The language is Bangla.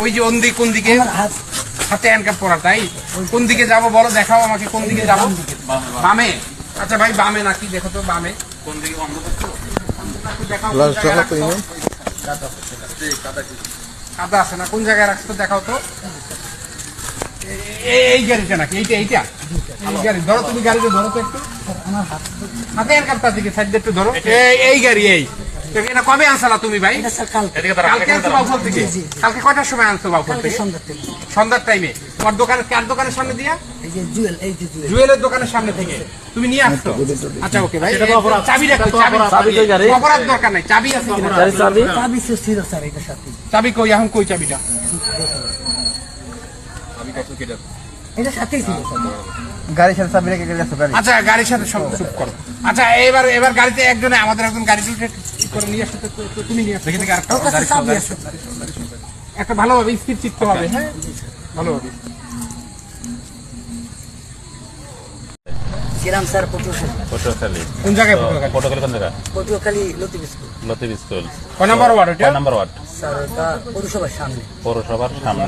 ওই যে কোন দিকে হাতে হ্যান্ডকাপ পরা, তাই কোন দিকে যাবো বলো, দেখাও আমাকে কোন দিকে যাবো। বামে? আচ্ছা ভাই বামে নাকি, দেখো তো বামে কোন দিকে। কাদা আছে না, কোন জায়গায় রাখছো দেখাও তো। এই গাড়িটা নাকি, এইটা এই গাড়ি ধরো, তুমি গাড়িটা ধরো তো একটু, হাতে হ্যান্ডকাপটার দিকে সাইড একটু ধরো। এই গাড়ি এটা কবে আনছালা তুমি ভাই? কালকে আনছো বাউফল থেকে? কালকে কয়টার সময় আনছো বাউফল থেকে? সন্ধ্যার টাইমে। তোমার দোকানে, কার দোকানের সামনে দিয়া? জুয়েলের দোকানের সামনে থেকে তুমি নিয়ে আসছো। আচ্ছা ওকে ভাই, চাবি রাখো। অপরাধ দরকার নাই, চাবি আছে। চাবি কই এখন, কই চাবিটা? গাড়ির সাথে চাবি রেখে গেছে। আচ্ছা গাড়ির সাথে সব চুপ করো। আচ্ছা এবার গাড়িতে একজনে আমাদের একজন গাড়ি করে নিয়ে আসতে, তুমি নিয়ে আসতে একটা ভালোভাবে স্থির চিত্ত হবে। হ্যাঁ ভালোভাবে। কোন জায়গায় পটুয়াখালী? কোন জায়গা? পটুয়াখালী লতিফ স্কুল। কয় নম্বর ওয়ার্ড? কয় নম্বর ওয়ার্ড? স্যার, পৌরসভার সামনে। পৌরসভার সামনে।